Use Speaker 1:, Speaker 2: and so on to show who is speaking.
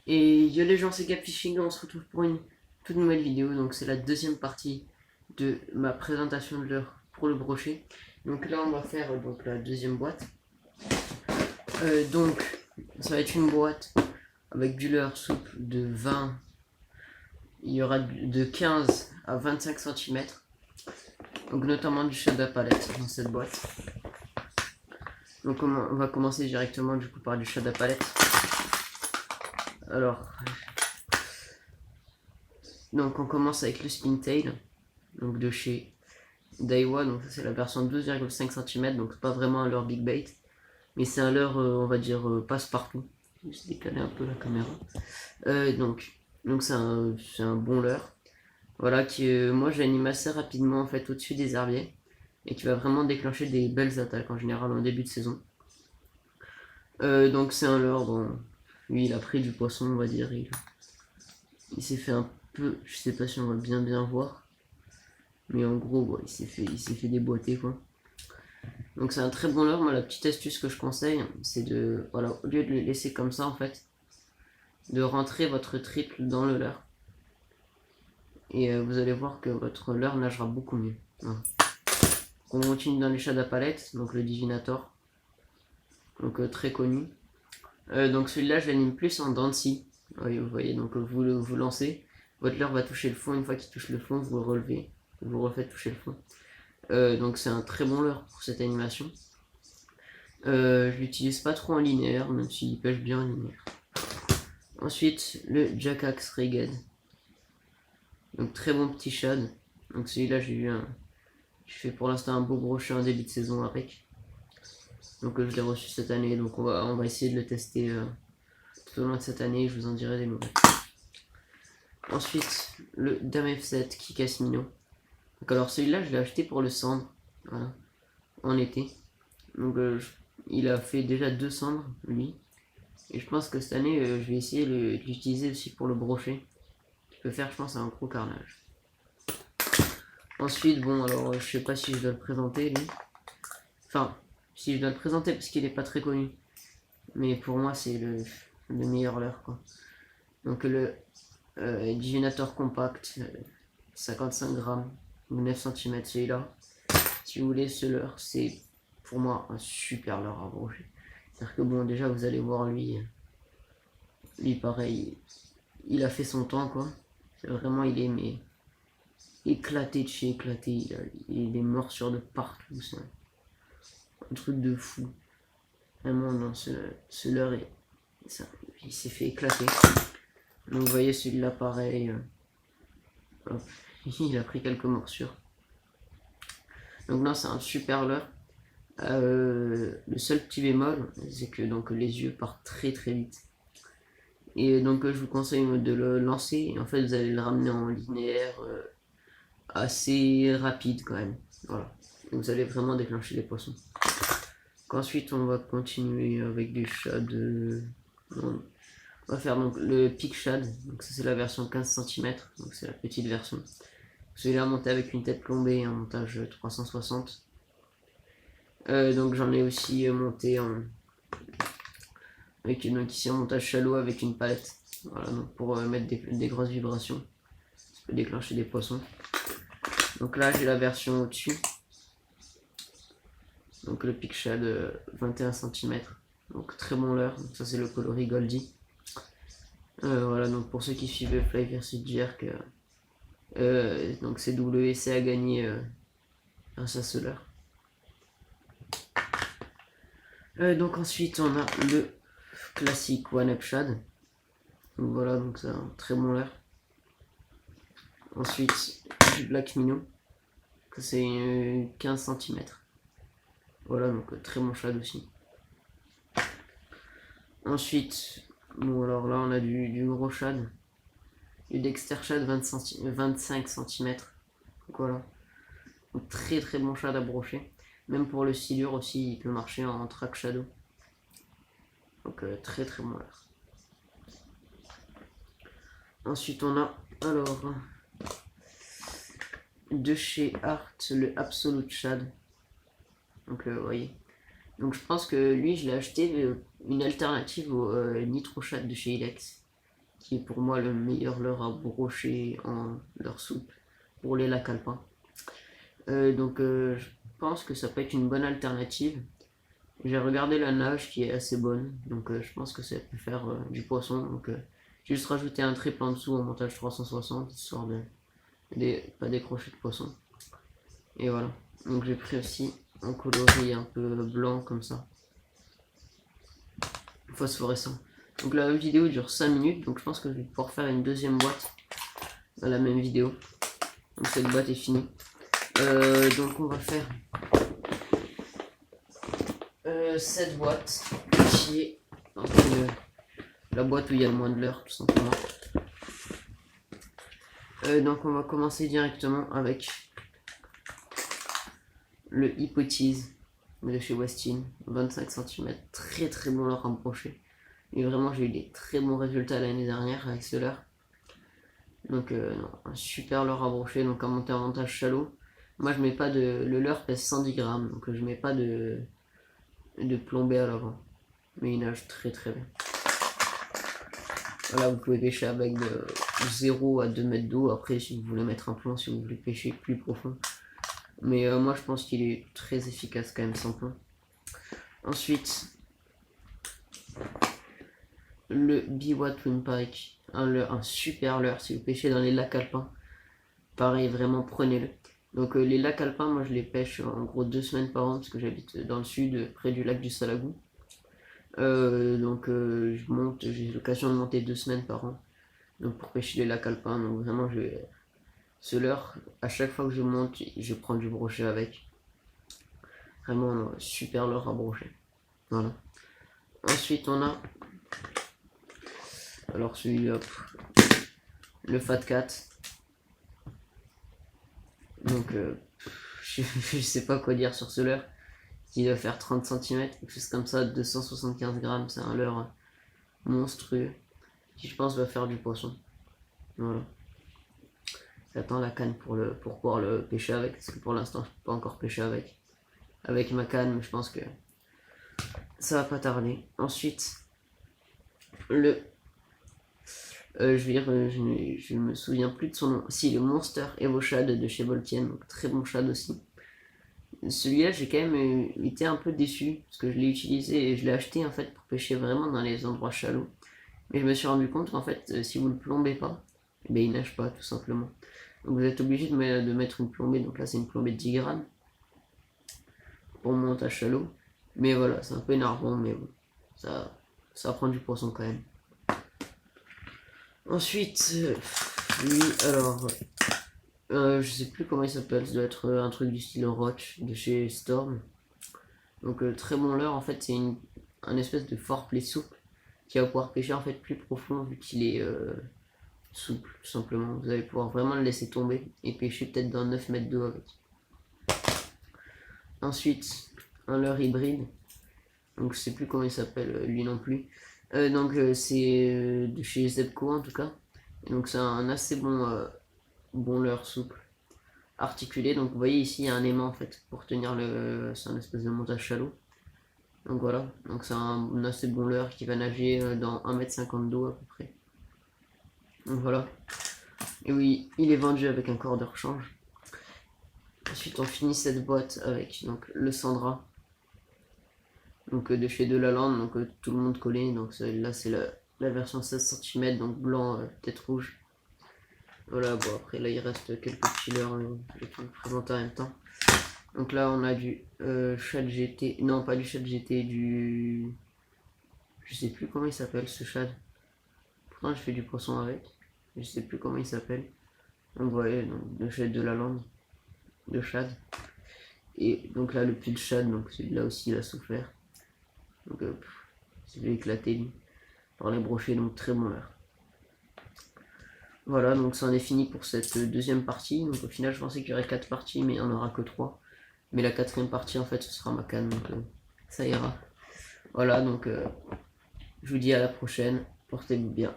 Speaker 1: Et yo les gens, c'est Gapfishing, on se retrouve pour une toute nouvelle vidéo. Donc c'est la deuxième partie de ma présentation de l'heure pour le brochet. Donc là on va faire donc la deuxième boîte. Donc ça va être une boîte avec du leurre souple de 20, il y aura de 15 à 25 cm. Donc notamment du shad à palette dans cette boîte. Donc on va commencer directement du coup par du shad à palette. Alors, donc on commence avec le Spintail, donc de chez Daiwa, donc ça c'est la version 12,5 cm, donc pas vraiment un leurre big bait, mais c'est un leurre on va dire passe-partout. Je vais décaler un peu la caméra. Donc c'est un bon leurre, voilà, qui moi j'anime assez rapidement en fait au-dessus des herbiers, et qui va vraiment déclencher des belles attaques en général en début de saison. Donc c'est un leurre, bon, lui il a pris du poisson on va dire, il s'est fait un peu, je sais pas si on va bien voir, mais en gros bon, il s'est fait déboîter quoi. Donc c'est un très bon leurre. Moi la petite astuce que je conseille c'est de, voilà, au lieu de le laisser comme ça en fait, de rentrer votre triple dans le leurre, et vous allez voir que votre leurre nagera beaucoup mieux. Voilà. On continue dans les shads à palette, donc le Divinator, donc très connu. Donc celui-là je l'anime plus en dents de scie. Oui, vous voyez, donc vous lancez, votre leurre va toucher le fond, une fois qu'il touche le fond vous le relevez, vous refaites toucher le fond. Donc c'est un très bon leurre pour cette animation. Je l'utilise pas trop en linéaire, même s'il pêche bien en linéaire. Ensuite, le Jackax Ragged. Donc très bon petit shad. Donc celui-là, j'ai fait pour l'instant un beau brochet en début de saison avec. Donc je l'ai reçu cette année, donc on va essayer de le tester tout au long de cette année, je vous en dirai des nouvelles. Ensuite, le Dame F7 Kikasmino. Donc alors celui-là, je l'ai acheté pour le cendre, voilà, en été. Donc il a fait déjà 2 cendres, lui. Et je pense que cette année, je vais essayer de l'utiliser aussi pour le brochet, qui peut faire, je pense, un gros carnage. Ensuite, bon, alors, je sais pas si je dois le présenter, lui. Enfin, si je dois le présenter, parce qu'il est pas très connu. Mais pour moi, c'est le meilleur leurre, quoi. Donc, le Divinator Compact, 55 grammes, 9 cm, celui-là. Si vous voulez ce leurre, c'est pour moi un super leurre à brocher. C'est-à-dire que, bon, déjà, vous allez voir lui pareil, il a fait son temps quoi. C'est vraiment, il est mais éclaté de chez éclaté, il est morsures de partout, c'est un truc de fou. Vraiment non, ce leurre il s'est fait éclater. Donc vous voyez celui-là pareil, hop, il a pris quelques morsures. Donc non, c'est un super leurre. Le seul petit bémol, c'est que donc les yeux partent très vite. Et donc je vous conseille de le lancer, et en fait vous allez le ramener en linéaire assez rapide quand même. Voilà. Vous allez vraiment déclencher les poissons. Ensuite on va continuer avec des shad. On va faire donc le Peak Shad. Donc ça c'est la version 15 cm. Donc c'est la petite version. Celui-là monté avec une tête plombée, un montage 360. Donc j'en ai aussi monté avec donc ici un montage shallow avec une palette. Voilà, donc pour mettre des grosses vibrations. Ça peut déclencher des poissons. Donc là j'ai la version au-dessus. Donc le Peak Shad 21 cm. Donc très bon leurre. Donc ça c'est le coloris Goldie. Voilà, donc pour ceux qui suivent Fly vs Jerk, donc c'est WC a gagné grâce à ce leurre. Donc ensuite on a le classique One Up Shad. Donc voilà, donc c'est un très bon leurre. Ensuite du Black Minnow. C'est 15 cm. Voilà, donc très bon shad aussi. Ensuite, bon alors là on a du gros shad. Du Dexter Shad 25 cm. Donc voilà. Donc très bon shad à brocher. Même pour le silure aussi, il peut marcher en track shadow. Donc très bon leurre. Ensuite on a alors de chez Art le Absolute Shad. Donc vous voyez. Donc je pense que lui je l'ai acheté une alternative au Nitro Shad de chez Ilex. qui est pour moi le meilleur leurre à brocher en leurre souple pour les lacs alpins. Donc je pense que ça peut être une bonne alternative. J'ai regardé la nage qui est assez bonne, donc je pense que ça peut faire du poisson. Donc j'ai juste rajouté un triple en dessous en montage 360, histoire de pas décrocher de poisson. Et voilà, donc j'ai pris aussi un coloris un peu blanc comme ça, phosphorescent. Donc la vidéo dure 5 minutes, donc je pense que je vais pouvoir faire une deuxième boîte dans la même vidéo. Donc cette boîte est finie. Donc on va faire cette boîte qui est la boîte où il y a le moins de leurre tout simplement. Donc on va commencer directement avec le Hypothèse de chez Westin, 25 cm, très très bon leurre à brocher. Et vraiment j'ai eu des très bons résultats l'année dernière avec ce leurre. Donc non, un super leurre à brocher, donc un montage shallow. Moi je mets pas de... Le leurre pèse 110 grammes, donc je mets pas de plombée à l'avant. Mais il nage très très bien. Voilà, vous pouvez pêcher avec de 0 à 2 mètres d'eau. Après, si vous voulez mettre un plomb, si vous voulez pêcher plus profond. Mais moi, je pense qu'il est très efficace quand même sans plomb. Ensuite, le Biwa Twin Pike. Un super leurre si vous pêchez dans les lacs alpins. Pareil, vraiment prenez-le. Donc les lacs alpins, moi je les pêche en gros 2 semaines par an parce que j'habite dans le sud, près du lac du Salagou. J'ai l'occasion de monter 2 semaines par an. Donc pour pêcher les lacs alpins, donc vraiment ce leurre, à chaque fois que je monte, je prends du brochet avec. Vraiment super leurre à brocher. Voilà. Ensuite on a alors celui-là, le Fat Cat. Donc je sais pas quoi dire sur ce leurre. Qui doit faire 30 cm, quelque chose comme ça, 275 grammes, c'est un leurre monstrueux qui je pense va faire du poisson. Voilà. J'attends la canne pour pouvoir le pêcher avec, parce que pour l'instant je peux pas encore pêcher avec ma canne, mais je pense que ça va pas tarder. Ensuite, je me souviens plus de son nom. Si, le Monster Evo Shad de chez Voltien, donc très bon shad aussi. Celui-là, j'ai quand même été un peu déçu parce que je l'ai utilisé et je l'ai acheté en fait pour pêcher vraiment dans les endroits chalots. Mais je me suis rendu compte qu'en fait, si vous le plombez pas, ben, il nage pas tout simplement. Donc vous êtes obligé de mettre une plombée. Donc là, c'est une plombée de 10 grammes pour mon montage shallow. Mais voilà, c'est un peu énervant, mais bon, ça prend du poisson quand même. Ensuite, lui, alors. Je sais plus comment il s'appelle, ça doit être un truc du style Roach de chez Storm. Donc très bon leurre, en fait c'est un espèce de fort play souple qui va pouvoir pêcher en fait plus profond vu qu'il est souple tout simplement. Vous allez pouvoir vraiment le laisser tomber et pêcher peut-être dans 9 mètres d'eau avec. Ensuite un leurre hybride, donc je sais plus comment il s'appelle lui non plus. C'est de chez Zebco en tout cas. Et donc c'est un assez bon leurre souple articulé. Donc vous voyez ici il y a un aimant en fait pour tenir c'est un espèce de montage shallow. Donc voilà, donc c'est un assez bon leurre qui va nager dans 1,50 m d'eau à peu près. Donc voilà. Et oui, il est vendu avec un corps de rechange. Ensuite on finit cette boîte avec donc le Sandra. Donc de chez Delaland, donc tout le monde collé. Donc là c'est la version 16 cm, donc blanc, tête rouge. Voilà, bon après là il reste quelques petits leurres, je vais tout vous présenter en même temps. Donc là on a du Shad GT, non pas du Shad GT, je sais plus comment il s'appelle ce Shad. Pourtant je fais du poisson avec, je sais plus comment il s'appelle. Donc voyez, donc de Shad Delaland, de Shad. Et donc là le pull Shad, donc celui-là aussi il a souffert. Donc c'est éclaté lui, par les brochets, donc très bon leurre. Voilà, donc ça en est fini pour cette deuxième partie. Donc au final je pensais qu'il y aurait 4 parties, mais il n'y en aura que 3. Mais la 4ème partie en fait ce sera ma canne, donc ça ira. Voilà, donc je vous dis à la prochaine, portez-vous bien.